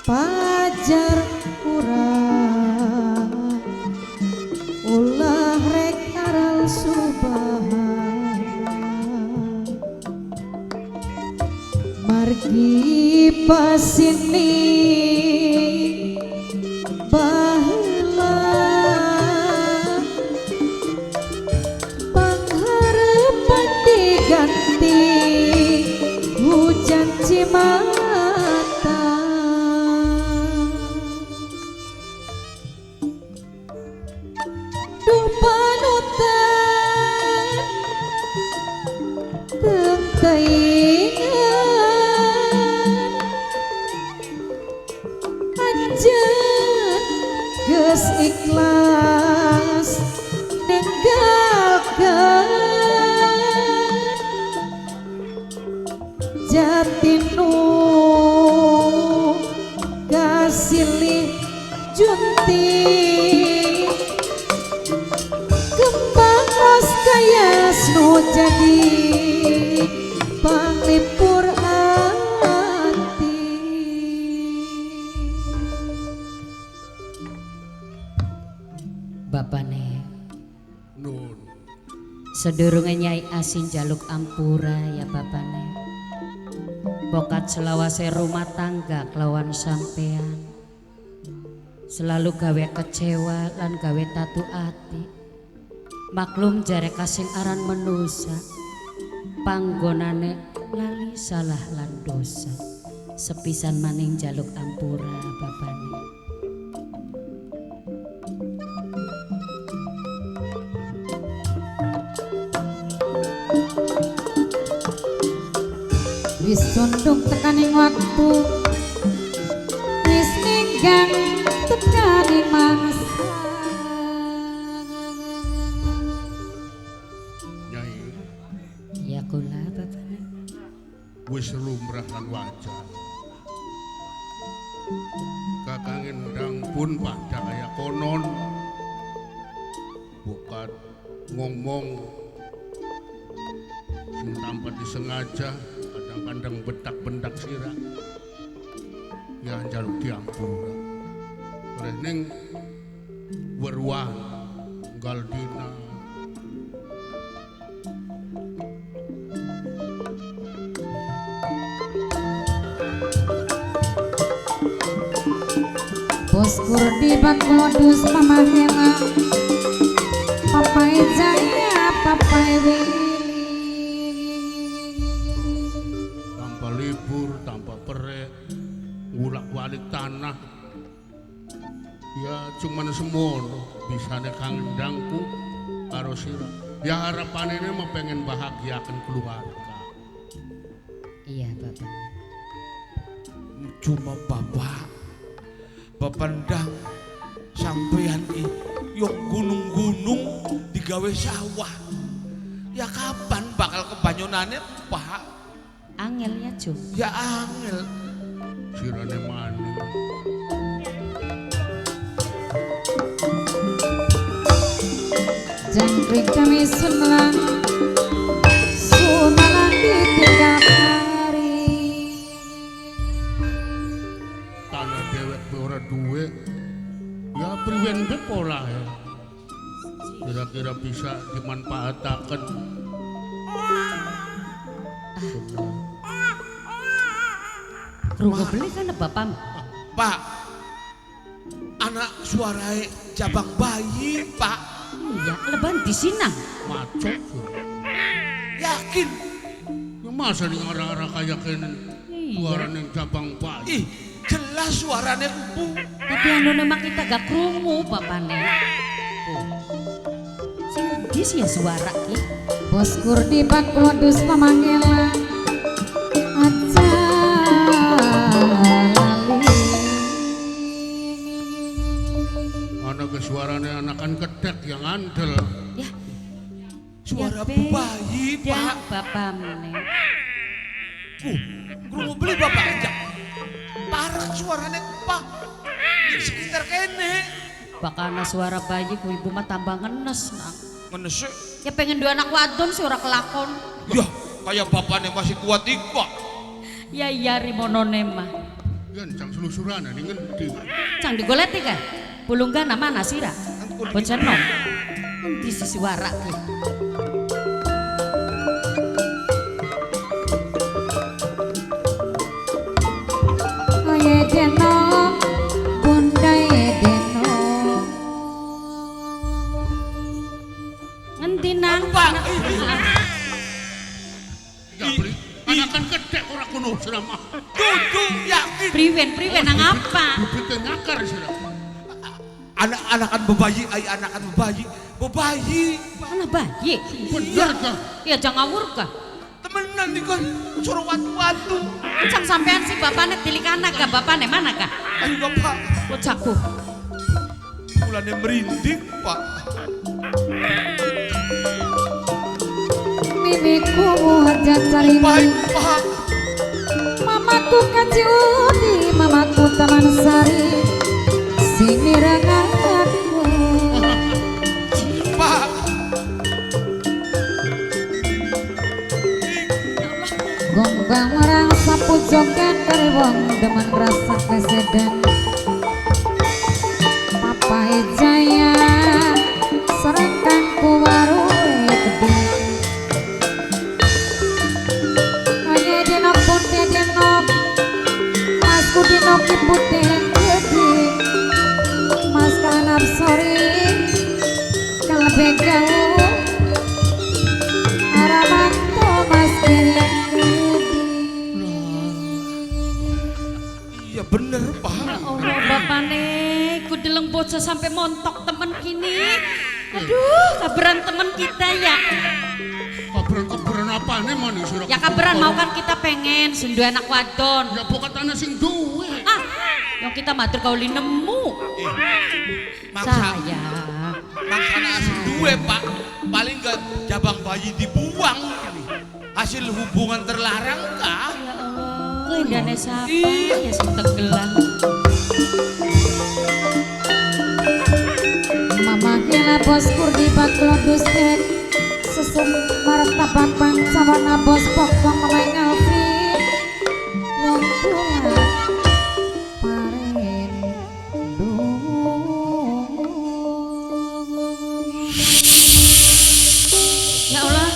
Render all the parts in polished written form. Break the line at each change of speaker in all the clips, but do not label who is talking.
pajar urang ulah rek aral subahana margi pasini baheula pangharapan diganti hujan cimata duh panutan teu teuingan anjeun geus ikhlas ninggalkeun jatinu kasilih junti kembang ros kayas nu jadi panglipur hati
Bapane
Nun.
sedurunge Nyai Asin jaluk ampura ya bapane bokat selawase rumah tangga kelawan sampean selalu gawe kecewa lan gawe tatu ati maklum jare kasing aran menusa panggonane lali salah lan dosa sepisan maning jaluk ampura bapane
wis condong tekaning waktu wis ninggang tekaning mangsa
Nyai
ya kula bapane
wis lumrah lan wajar. Kakang Endang pun pada kaya konon bukan ngomong sing tanpa disengaja kadang-kadang bedak-bendak sirah ya jaluk diampura oleh ning weruah nggal dina
Bos Kurdi bak modus mamahela papai jaya papai wili
tanpa libur, tanpa perek, ngulak-walik tanah. Ya cuman semono bisane Kang Endangku karo sira. Ya harapannya mah pengen bahagiakan keluarga.
iya bapak
Cuma bapak Endang sampeyan yung gunung-gunung digawe sawah. Ya kapan bakal kebanyonane Pak?
angel ya Jum
Ya angel.
Sirane mani.
jangkrik kami sunlan sunalan ditinggal hari
Tanah dewek be ora duwe. Ya priwen be pola ya. Kira-kira bisa dimanfaatakan.
Krungu beli kan bapak
Pak, anak suarai jabang bayi Pak.
iya leban di sini
Macok.
Yakin?
Ya masa nih orang-orang kayak kene suara ning cabang bayi.
Ih, jelas suaranya empu.
tapi anu memang kita gak krungu bapane sindis ya suara ki
Bos Kurdi bak modus mamahela aja lali
Anak ke suaranya anakan ketek yang andel.
ya
Suara
ya, beda,
bayi Pak.
bapane
Krungu beli Bapak aja. Parah suaranya Pak. Di sekitar kene.
bakana suara bayi ku ibu mah tambah ngenes nang
Ngenesek.
ya pengen dua anak wadon sih ora kelakon
Ya, kayak bapaknya masih kuat ikut.
ya iya rimonone mah
Yan cang selusuran ini ngendi.
Cang digoleti ka. Pulunggana mana sira? Bocah nom. Endi sisi warak ki?
Oye deno bunda deno
Ngendi nang?
Pak.
Ya beli. Anakan gede ora kuno serama.
Dudu yakin.
Priwen nang apa?
Bibitnya nyakar sira.
Anak-anakan bebayi, anakan bebayi. Bebayi.
Mana bayi?
Bener kah?
Ya jangan ngawur ka.
Temenan nih kan suruh watu-watu.
Cang sampean si bapaknya tilik anak ka, bapaknya mana ka?
Ayo Bapak.
Bocahku.
Mulane merinding, Pak.
mimiku harja cari
Baik, Pak.
mamaku kaciudi mamaku taman sari sini rengatku
Pak.
gonggong orang sapu joget dari wong demen rasa keseden papai jaya serangkan ku warung gede aye dinok putih dinok masku dinok putih gede mas kanap sori kalbe jauh aramanto mas kiri
Iya bener, Pak.
Ya Allah bapaknya, ku deleng bocah sampai montok temen kini. Aduh, kabaran temen kita ya.
Kabaran apa nih man sira?
Ya kabaran mau kan kita pengen sindu anak wadon.
Ya pokok tanah sing duwe.
Ah, yang kita matur kauli nemu.
Maksa,
Saya.
maksana asing duwe, Pak. Paling gak jabang bayi dibuang. Hasil hubungan terlarang kah?
Ya Allah, indahnya siapa ya sing tegelan.
Mama kila bos kurdi baklo dusket sesum martabak bang sawana bos pokong mamai ngalfi wong tua parendu
Ya Allah,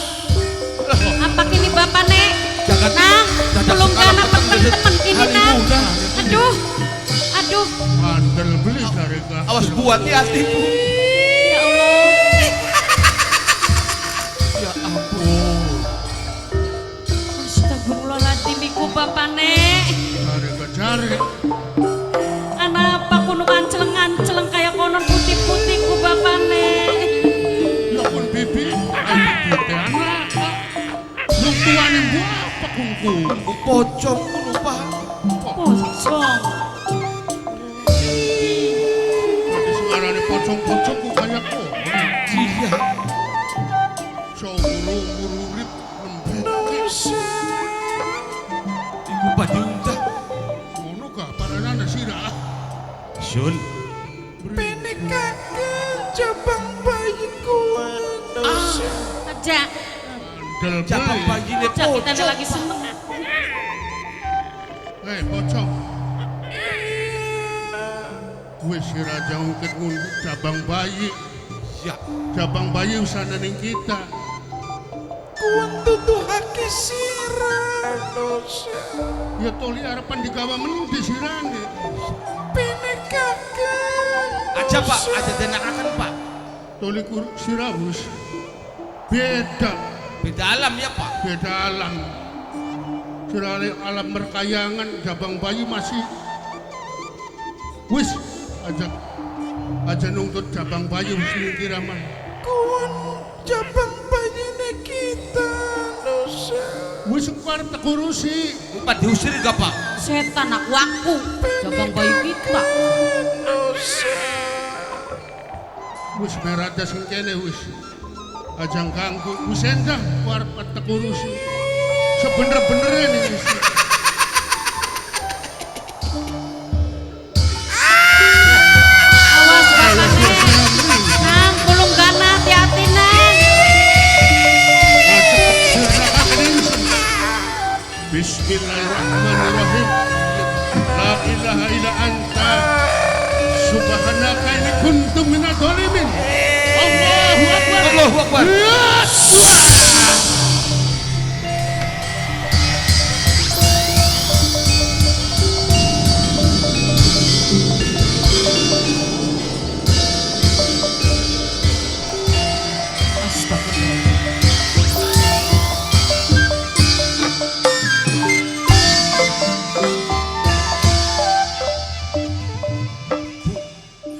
apa kini bapak nek?
Jangan
Nah,
jangan
belum
sekarang
gana
peteng
temen kini
hari
nah.
muda.
Aduh, aduh.
Andel beli kareka.
Awas buat hatimu.
Ya Allah.
Ya ampun.
Astagfirullahaladzim iku bapak nek.
Kareka cari.
Anak apa kuno anceleng-anceleng kayak konon putih-putih ku bapak nek.
Ya pun bibi. Ayo bibi anak. Lu tuanin gua apa kungku?
Pocong lupa.
Pocong.
Tadi suaranya pocong-pocong ku kayak kok.
Iya.
So urip lembek.
Ibu padiunta.
Ngono kah paranana sira.
Sun. Penekakan cabang bayiku.
Aja.
Andel
Cabang
beli.
bayi ini
Aja kita
pocong.
lagi seneng.
Hei pocong. Wis sira jangkit ngunduk cabang bayi.
Ya.
Cabang bayi usana ning kita.
Kuang tutu haki sirah dosa.
Ya toli harapan digawa menundi sirane.
Penekakan. Aja Pak, aja denakakan Pak.
Toli kuruk sirawus. Beda,
Beda alam ya Pak.
beda alam. Sirale alam merkayangan cabang bayi masih. Wis aja nuntut cabang bayi wis kiraman.
Kuang cabang bayi ini kita dosa.
Wis kuar tekurusi.
Lupa diusir gak Pak?
Setan aku aku. Jabang bayi kita.
Wis merada sing kene wis. Ajang ganggu wis endah kuar tekurusi. Sebener-bener ini wis.
Awas bapak nek. Nang, kulung gana hati-hati nang.
Bismillahirrahmanirrahim. La ilaha illa anta subhanaka inni kuntu minadz dzalimin. Allahu akbar.
Allahu Akbar.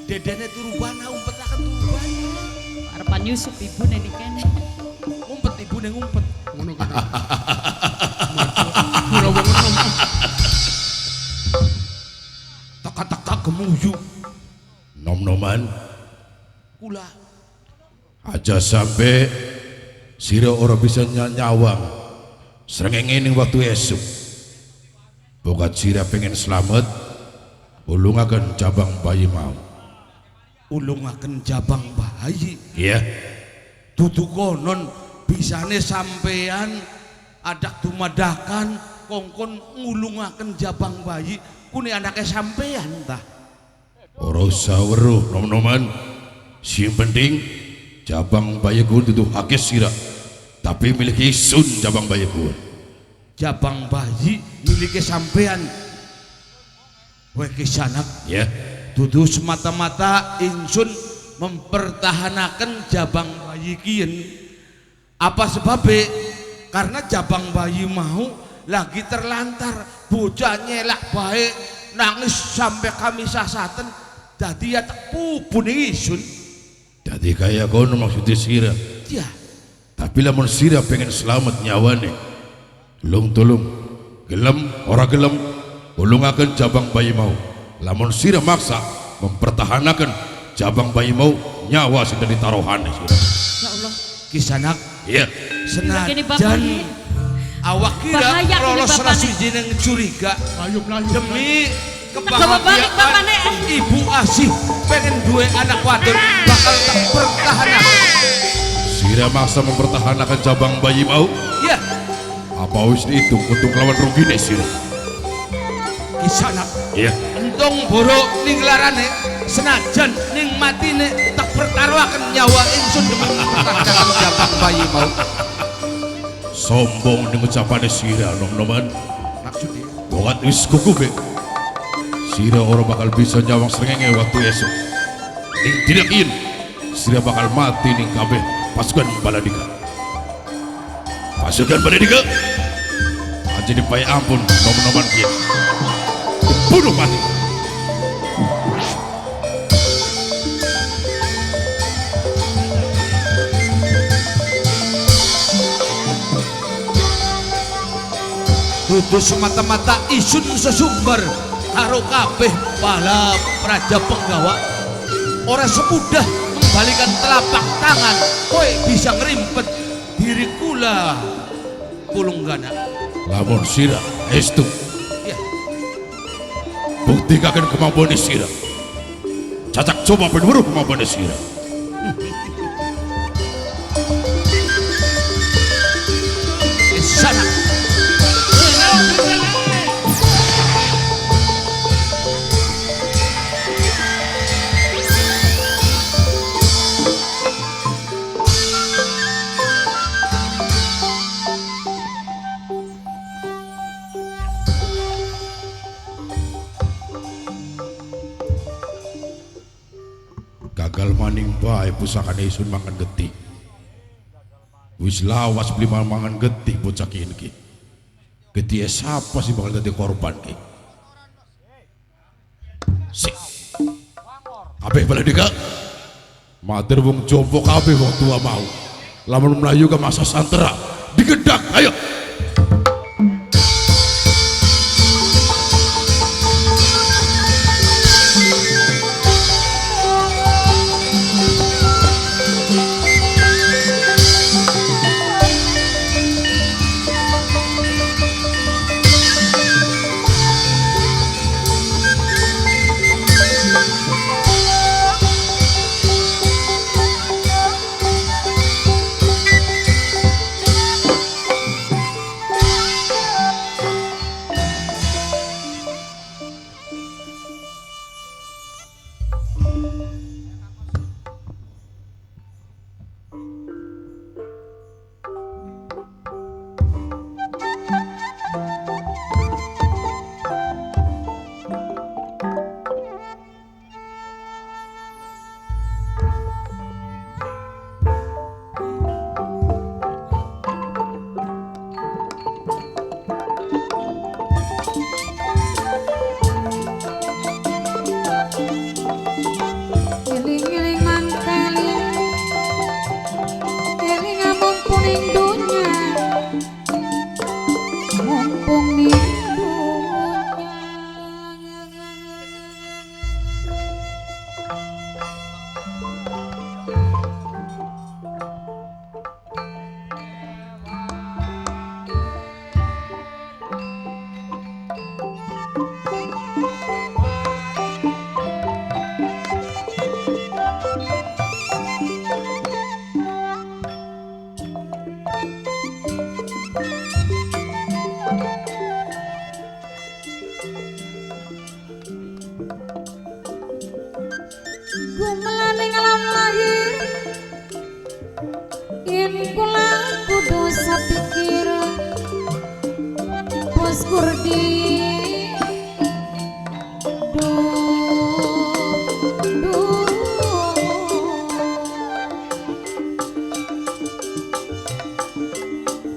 Dedene turu bana umpet akan turu bana.
Harapan Yusuf ibu nenek kene.
Ngumpet ibu neng ngumpet.
Ngono kan. Ora wong enom.
Teka-teka gemuyu.
Nom-noman
Kula
aja sampai sira ora bisa nyawang srengenge ning waktu esuk. Bokat sira pengen selamat ulungaken cabang bayi mau.
ulungaken jabang bayi.
Iya.
Dudu konon bisane sampean adak dumadakan kongkon ngulungaken jabang bayi kuni anaknya sampean tah.
Ora usah weruh nom-noman. Sing penting cabang bayi ku dudu hak sira. Tapi milik isun cabang bayi ku.
Jabang bayi milik sampean. Weh kisanak.
Ya.
Dudu semata-mata insun mempertahankan jabang bayi kien. Apa sebabnya? Karena jabang bayi mau lagi terlantar, bocah nyelak baik, nangis sampai kami sasaten. Jadi ya tak pupun isun.
Jadi kaya kono maksudnya sira.
Ya,
Tapi lamun sira pengen selamat nyawane, tulung gelem ora gelem ulungaken jabang bayi mau. Lamun sira maksa mempertahankan jabang bayi mau, nyawa sing dadi taruhane sira.
Ya Allah.
kisanak
Iya.
Gini, Bapak
senajan
nih.
awak kira
Bahaya ini,
lolos
Bapak
rasi
nih.
jeneng curiga
Ayo melayu.
demi
Coba balik, Bapak nih.
kebahagiaan ibu asih pengen duwe anak wadon bakal tak pertahanan.
Sira maksa mempertahankan jabang bayi mau,
Ya,
apa wis dihitung untuk lawan rugine sira?
kisanak
Iya.
entong borok ning larane senajan ning matine tak pertaruhaken nyawa ingsun demi mempertahankan jabang bayi mau.
Sombong ning ucapane sira nom-noman.
Maksudnya
Bokat wis kukube. Sira ora bakal bisa nyawang srengenge waktu esok. Ning tidak in, sira bakal mati ning kabeh pasukan Baladika. Pasukan Baladika. Aja dipae ampun nom-noman kieu. Bunuh mati.
dudu semata-mata isun sesumber karo kabeh para praja penggawa. Ora semudah membalikan telapak tangan kowe bisa ngerimpet diri kula Kulunggana.
Lamun sira estu
Ya,
buktikan kemampuan sira. Cacak coba penweruh kemampuan sira.
sana
Gagal maning bae pusakane isun mangan getih. Wis lawas beli mangan getih bocah ki. Getih siapa sih bakal dadi korban ki? Sik. Kabeh Baladika. Mater wong jompo kabeh wong tua mau. Lamun melayu ke masa santera, digedak ayo.
pikir Bos Kurdi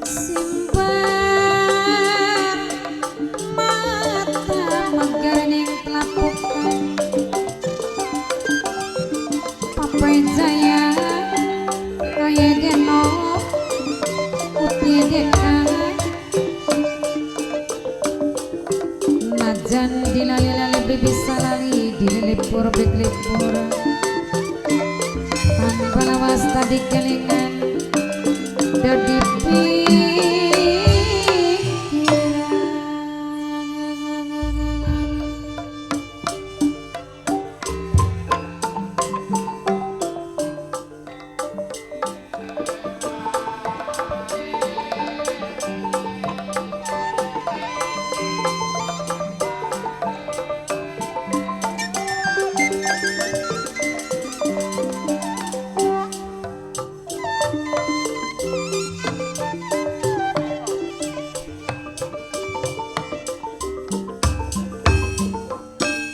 simpan mata menggerning telapuk Papai Jaya kaya deno putih dekan najan dilali-lali bisa lali dilipur beglipur tanpa lawas tadi kelingan dadi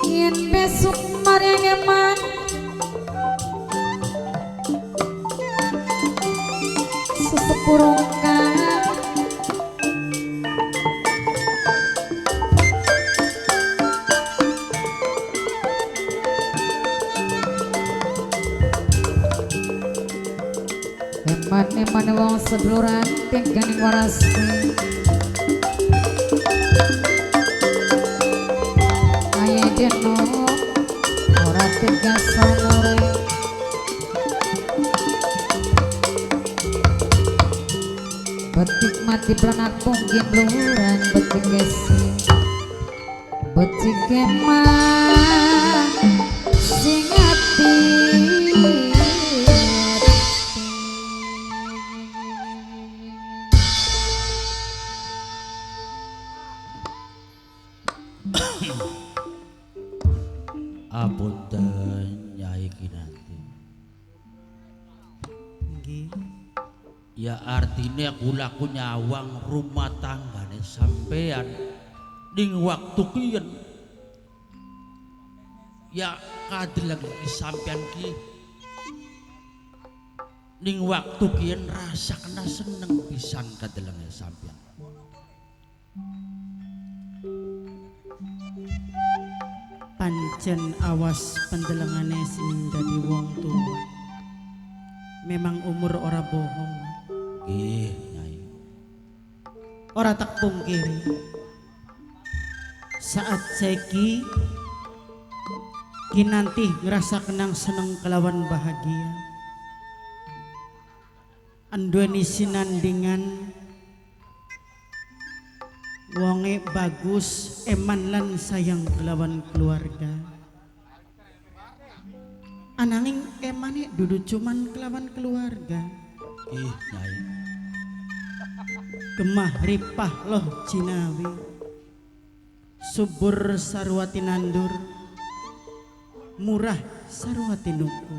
yen besok marang eman sesepurungkan eman wong seduluran tingganing warasi aye deno ora tegas samure betik mati planak punggin luhuran betik gesi betik emang sing ati
Apunten Nyai Kinanti. Ya artinya kulaku nyawang rumah tanggane sampean ning waktu kiyen. Ya kadelang iki sampean ki ning waktu kiyen rasa kena seneng pisan kadelang sampean.
Pancen awas pendelengane sing dadi wong tua memang umur ora bohong
Nggih Nyai.
ora tak pungkiri saat saiki Kinanti ngerasa kenang seneng kelawan bahagia anduweni sinandingan wonge bagus eman lan sayang kelawan keluarga ananging emane dudu cuman kelawan keluarga
Nyai.
gemah ripah loh Cinawi subur sarwati nandur murah sarwati nuku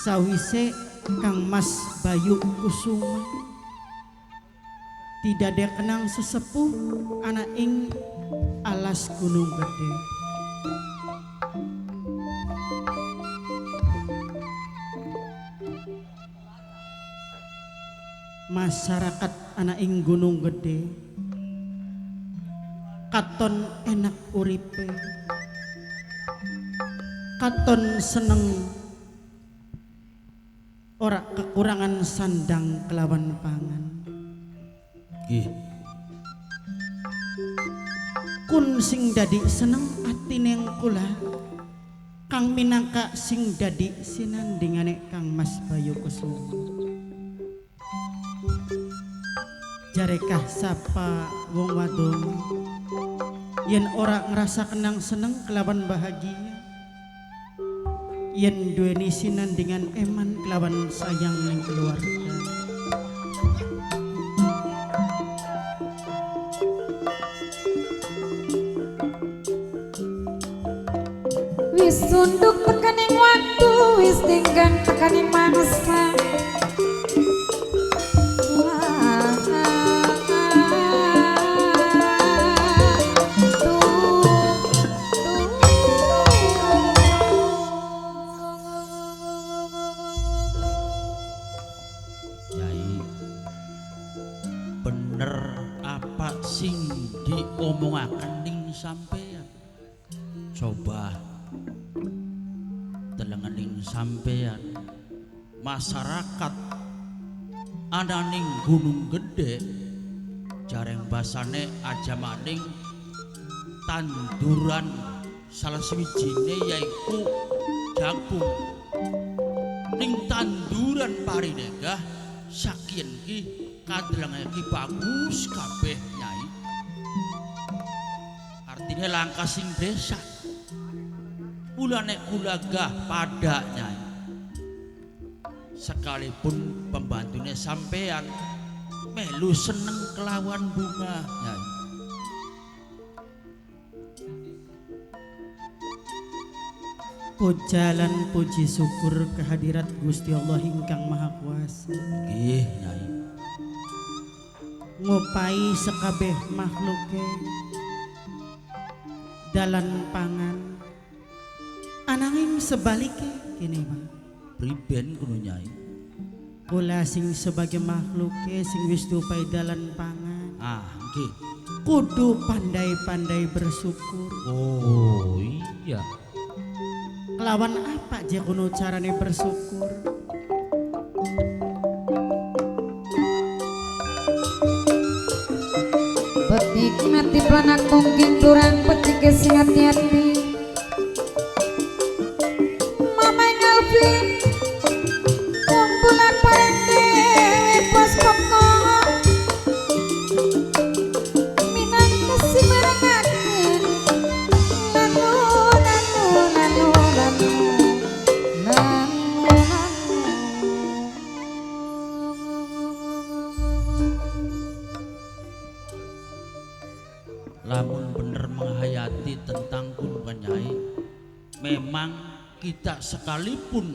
sawise Kang Mas Bayu Kusuma tidak ada kenang sesepuh anak ing alas Gunung Gede masyarakat anak ing Gunung Gede katon enak uripe katon seneng ora kekurangan sandang kelawan pangan kun sing dadi seneng atineng kula kang minangka sing dadi sinandingane Kang Mas Bayu Kusuma jarekah sapa wong wadon yen ora ngerasa kenang seneng kelawan bahagia yen duweni sinandingan eman kelawan sayang ning keluarga
wis sunduk tekaning waktu wis tinggal tekaning mangsa
diomongaken ning sampeyan. Coba delengening sampeyan masyarakat ana ning Gunung Gede jareng basane aja maning tanduran salah swijine yaiku jagung ning tanduran parinegah sakiyen ki kadelenge ki bagus kabeh Nyai. Artinya langkah sing desa mulane kula gah pada Nyai. Sekalipun pembantunya sampean melu seneng kelawan bunga Nyai.
Pujalan puji syukur kehadirat Gusti Allah ingkang Maha Kuasa.
Nggih Nyai.
Ngupai sekabeh makhluke dalan pangan ananging sebalike kene Pak.
Priben kudu Nyai.
Kula sing sebagai makhluke sing wis tupai dalan pangan
Ah, nggih.
kudu pandai-pandai bersyukur.
Oh, iya.
Kelawan apa aja kuno carane bersyukur?
Penikmati planak mungkin turang pecike sing hati-hati. Mama Alvin kumpulan parente pos pokok minang kasih merengakin lalu
Lamun bener menghayati tentang Gunung Nyai, memang kita sekalipun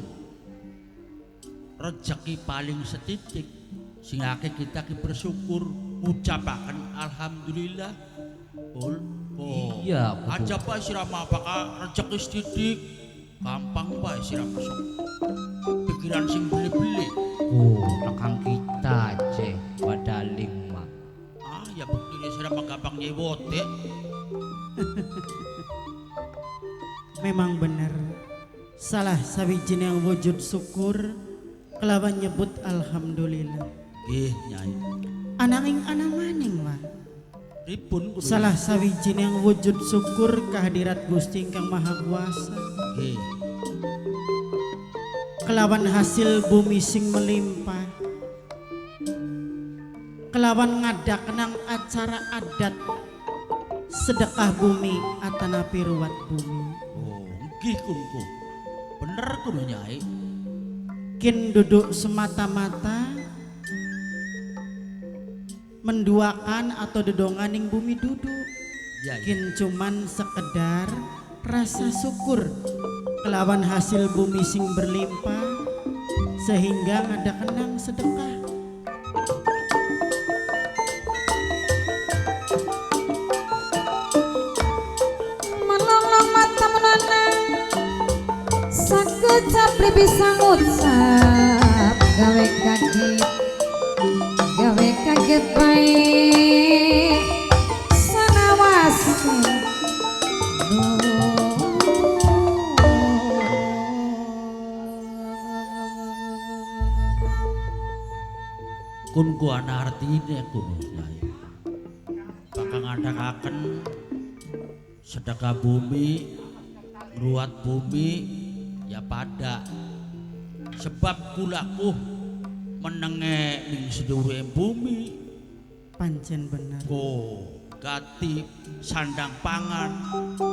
rezeki paling setitik sehingga kita bersyukur ucapakan alhamdulillah. Oh
iya
aja pak sirama apakah rezeki setitik gampang pak sirama sok pikiran sing beli-beli.
oh rekang kita aja wadaling mak
Ya bukti dia sirama gampang nyewote.
Memang benar salah sawijine yang wujud syukur kelawan nyebut alhamdulillah.
Nyai.
Ananging ana maning Wan.
Pripun kudu
Salah sawijine yang wujud syukur kehadirat Gusti ingkang Maha Kuasa. Kelawan hasil bumi sing melimpah. Kelawan ngadakenang acara adat sedekah bumi atanapi ruwat bumi.
Oh, nggih kunku. Bener kudu Nyai.
Kin duduk semata-mata menduakan atau dedonganing bumi duduk.
Ya, ya.
Kin cuman sekedar rasa syukur kelawan hasil bumi sing berlimpah sehingga ngadakenang sedekah.
menolong mata menanang sakecap bisa ngucap gawe kaget baik sanawas
Kunku ana artine kudu Nyai. Bakal ngandakaken sedekah bumi, ruwat bumi ya pada sebab kulaku menenge ning sedhuwure bumi
Pancen bener.
gati sandang pangan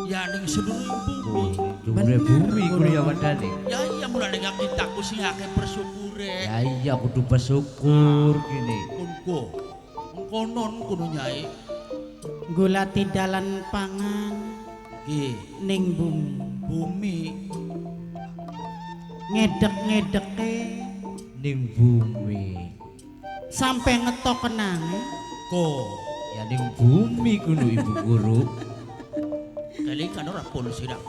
ya ning sedhuwure bumi.
Jumlah bumi kuliah wadane
Ya iya mulane gak kitaku sing akeh bersyukure.
ya iya kudu bersyukur gini
Kunku konon kudu Nyai.
Gulati dalan pangan
Nggih,
ning bumi.
bumi
Ngedek-ngedeke
ning bumi
sampai ngetok kenange.
ya ning bumi kudu ibu guru
kali kan ora pun sirah.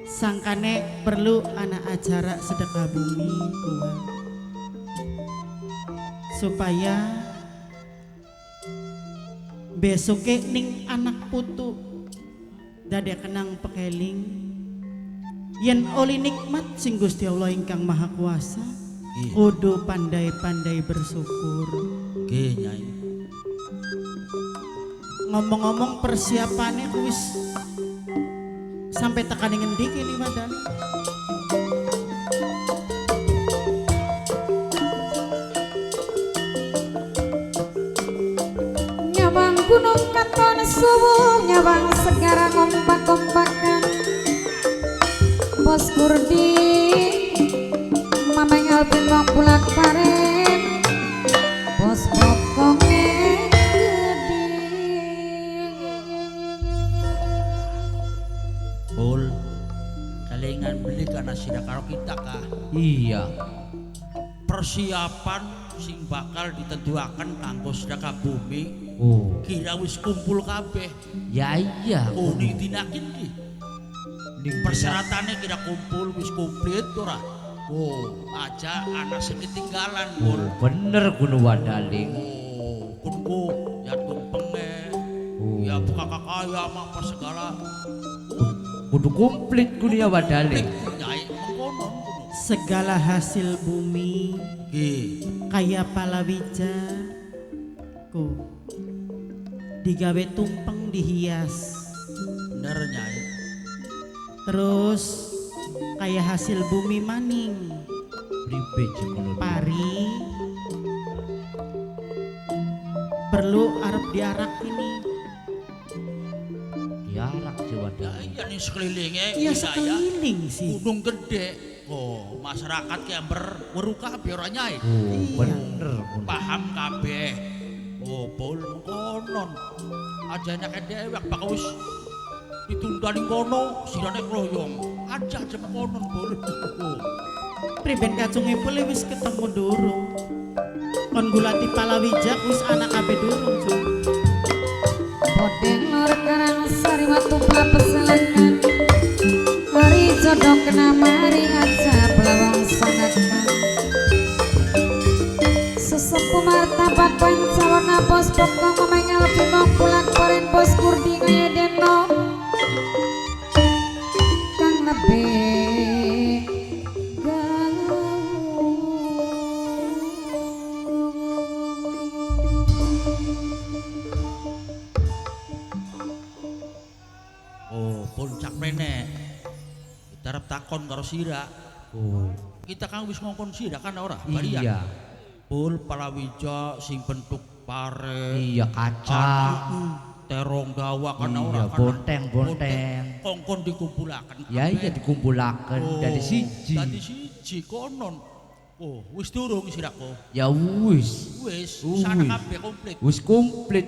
Sangkane perlu anak acara sedekah bumi kuwa supaya besoke ning anak putu dada kenang pekeling yen oli nikmat sing Gusti Allah ingkang Maha Kuasa kudu pandai-pandai bersyukur.
Nggih Nyai.
Ngomong-ngomong persiapannya wis sampai tekan ngendi kini Wadali?
Nyawang gunung katon subuh, nyawang segara ngompak-ngompakan. Bos Kurdi Mamang Alvin mau pulang paren, bos pokoknya gede.
Bol, kalingan beli karena sida karo kita kah?
Iya.
Persiapan sing bakal ditentuakan kanggo sedekah bumi
Oh,
kira wis kumpul kabeh.
ya iya.
Oh ning dinakin ki.
Ning
Persyaratannya kira kumpul wis komplit ora? Oh, aja anak sing ketinggalan, Bol.
Oh, bener kudu Wadaling.
Oh, kunku ya tumpenge.
Oh.
Ya buka kakaya apa segala.
Kudu komplit kudu ya Wadaling.
Nyai mengkonon kudu.
Segala hasil bumi
Nggih.
kaya palawija ku digawe tumpeng dihias.
Bener Nyai.
Terus kaya hasil bumi maning
Pribe kudu.
pari perlu arep diarak ini.
Diarak si
Ya
Wadaling.
iya nih sekelilingnya
Iya
wilayah
sekeliling sih.
gunung gede. Oh, masyarakat ki amber weru kabeh ora Nyai.
Oh, bener kudu.
Paham kabeh. Oh, Bol mengkonon. Aja enak dewek bakal wis ditunda ning kono sirane kloyong. Aja mengkonon Bol. Oh.
Priben kacunge pule wis ketemu durung. Kon gulati palawija wis anak kabeh durung, Cuk.
Bodeng lor karang sari watu pelapes selengan, hari jodoh kena mari aja pelawang sangatkan. Sesepuh martabak pancawarna bos pokok memengal bimong pulang koren bos Kurdi ngayedeno kang lebih
Oh, puncak mene. Kita arep takon karo sira.
Oh,
Kita kan wis ngongkon sira kan ora? Barian.
iya.
Pul palawija sing bentuk pare.
Iya kaca.
Terong dawa kan
Iya,
ora kan.
bonteng-bonteng.
Kongkon dikumpulaken.
Ya iya
kabeh.
dikumpulaken dari siji.
Dadi siji konon. Oh, wis durung sirako.
Ya wis.
Wis,
Wis.
sana kabeh komplit.
Wis komplit.